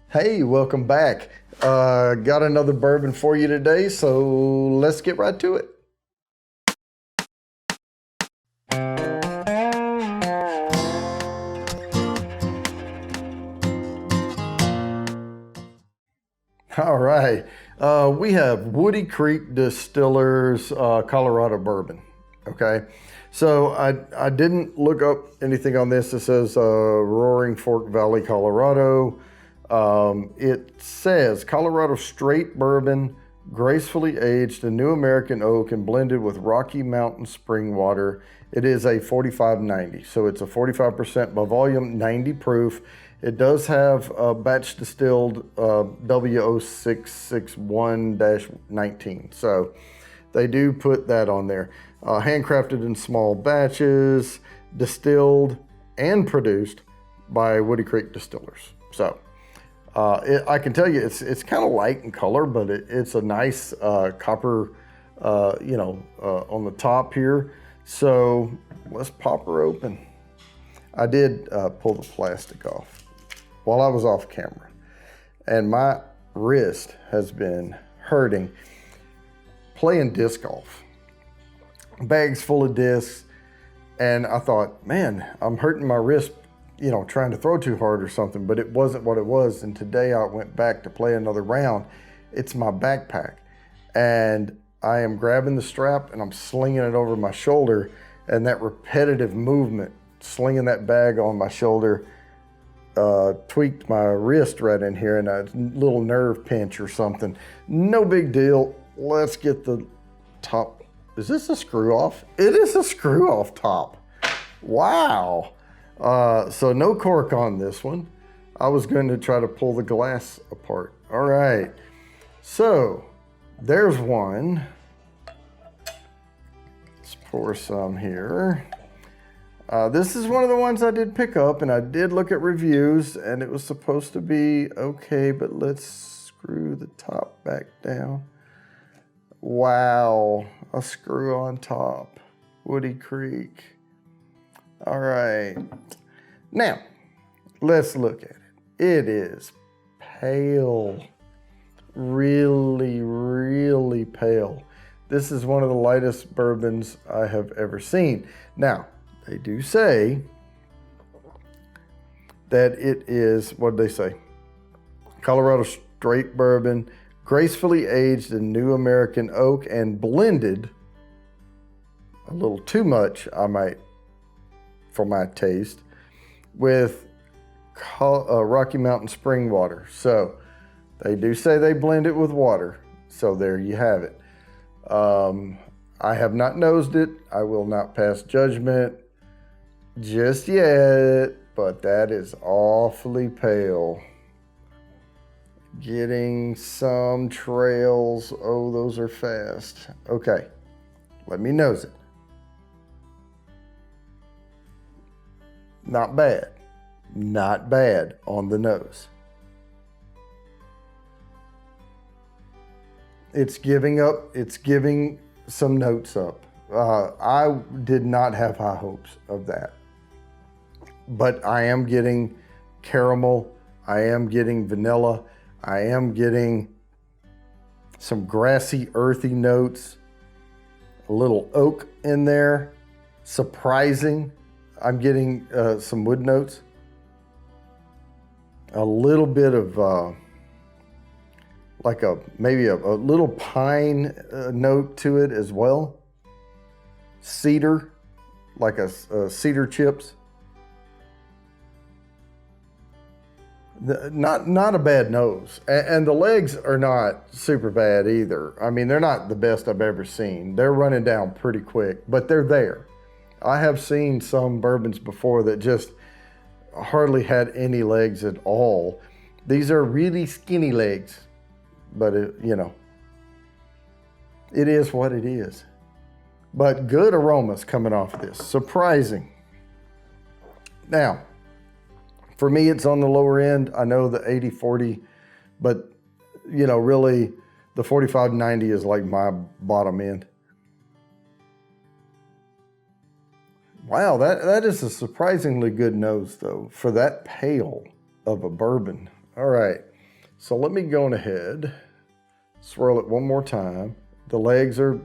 Hey, welcome back. Got another bourbon for you today, so let's get right to it. All right. We have Woody Creek Distillers Colorado Bourbon. Okay. So I didn't look up anything on this. It says Roaring Fork Valley, Colorado. It says Colorado straight bourbon, gracefully aged in new American oak and blended with Rocky Mountain spring water. It is a 4590, so it's a 45% by volume, 90 proof. It does have batch distilled W0661-19, so they do put that on there. Handcrafted in small batches, distilled and produced by Woody Creek Distillers. So I can tell you it's kind of light in color, but it's a nice copper, on the top here. So let's pop her open. I did pull the plastic off while I was off camera, and my wrist has been hurting playing disc golf. Bags full of discs, and I thought, man, I'm hurting my wrist, trying to throw too hard or something, but it wasn't what it was. And today I went back to play another round. It's my backpack, and I am grabbing the strap and I'm slinging it over my shoulder, and that repetitive movement, slinging that bag on my shoulder, tweaked my wrist right in here, and a little nerve pinch or something. No big deal. Let's get the top. Is this a screw off? It is a screw off top. Wow. So no cork on this one. I was going to try to pull the glass apart. All right. So there's one. Let's pour some here. This is one of the ones I did pick up, and I did look at reviews, and it was supposed to be okay, but let's screw the top back down. Wow, a screw on top. Woody Creek. All right. Now, let's look at it. It is pale. Really, really pale. This is one of the lightest bourbons I have ever seen. Now, they do say that it is, what did they say? Colorado straight bourbon, gracefully aged in new American oak and blended, a little too much, for my taste, with Rocky Mountain spring water. So they do say they blend it with water. So there you have it. I have not nosed it. I will not pass judgment just yet, but that is awfully pale. Getting some trails. Oh, those are fast. Okay, let me nose it. Not bad. Not bad on the nose. It's giving some notes up. I did not have high hopes of that. But I am getting caramel. I am getting vanilla. I am getting some grassy, earthy notes. A little oak in there. Surprising. I'm getting some wood notes. A little bit of maybe a little pine note to it as well. Cedar, like a cedar chips. Not a bad nose, and the legs are not super bad either. I mean, they're not the best I've ever seen. They're running down pretty quick, but they're there. I have seen some bourbons before that just hardly had any legs at all. These are really skinny legs, but it is what it is. But good aromas coming off of this. Surprising. Now, for me, it's on the lower end. I know the 80-40, but really the 45-90 is like my bottom end. Wow, that is a surprisingly good nose, though, for that pale of a bourbon. All right, So let me go on ahead, swirl it one more time. The legs are,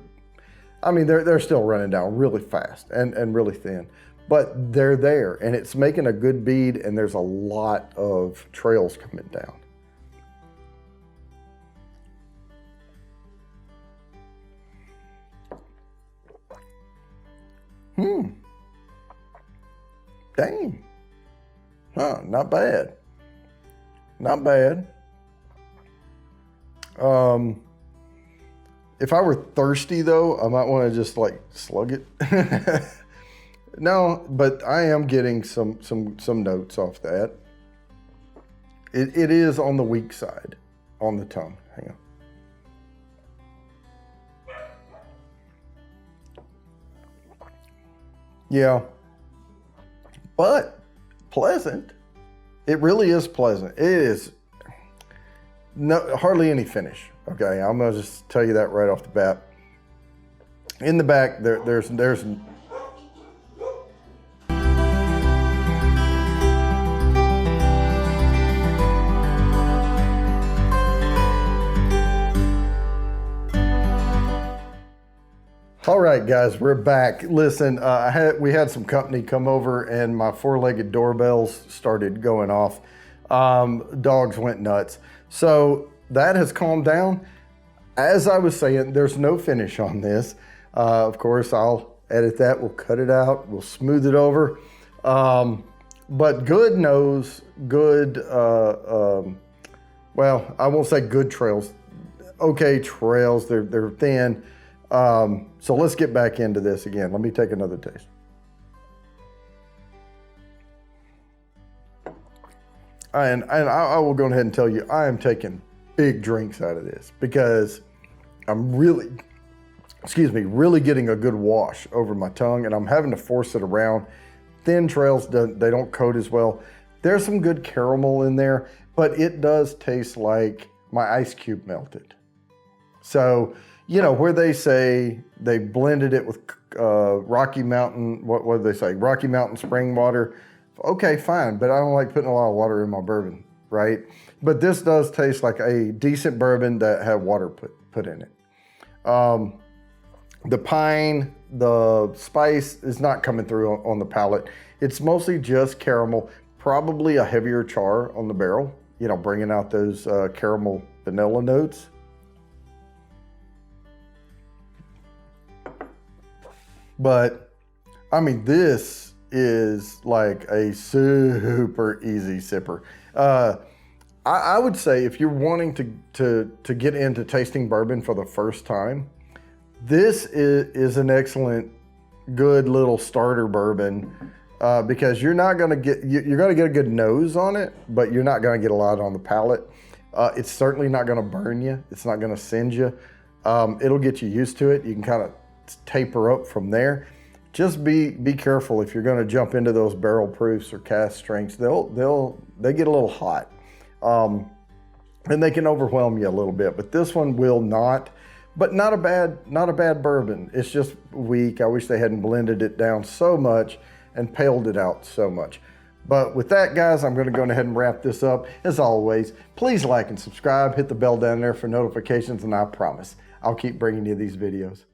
I mean, they're still running down really fast and really thin, but they're there and it's making a good bead, and there's a lot of trails coming down. Dang. Huh, not bad. Not bad. If I were thirsty though, I might want to just like slug it. No, but I am getting some notes off that. It is on the weak side on the tongue. Hang on. Yeah, but pleasant. It really is pleasant. It is hardly any finish. Okay, I'm gonna just tell you that right off the bat. In the back, there's All right, guys, we're back. Listen, we had some company come over and my four-legged doorbells started going off. Dogs went nuts. So that has calmed down. As I was saying, there's no finish on this. Of course, I'll edit that. We'll cut it out. We'll smooth it over. But good nose, good, well, I won't say good trails. Okay trails, they're thin. So let's get back into this again. Let me take another taste. And I will go ahead and tell you, I am taking big drinks out of this because I'm really getting a good wash over my tongue, and I'm having to force it around. Thin trails, they don't coat as well. There's some good caramel in there, but it does taste like my ice cube melted. So, you know, where they say they blended it with Rocky Mountain, what do they say? Rocky Mountain spring water. Okay, fine, but I don't like putting a lot of water in my bourbon, right? But this does taste like a decent bourbon that had water put in it. The pine, the spice is not coming through on the palate. It's mostly just caramel, probably a heavier char on the barrel, you know, bringing out those caramel vanilla notes. But, I mean, this is like a super easy sipper. I would say if you're wanting to get into tasting bourbon for the first time, this is an excellent, good little starter bourbon because you're not going to get, you're going to get a good nose on it, but you're not going to get a lot on the palate. It's certainly not going to burn you. It's not going to singe you. It'll get you used to it. You can kind of taper up from there. Just be careful if you're going to jump into those barrel proofs or cast strengths. They get a little hot, and they can overwhelm you a little bit. But this one will not. But not a bad bourbon. It's just weak. I wish they hadn't blended it down so much and paled it out so much. But with that, guys, I'm going to go ahead and wrap this up. As always, please like and subscribe. Hit the bell down there for notifications, and I promise I'll keep bringing you these videos.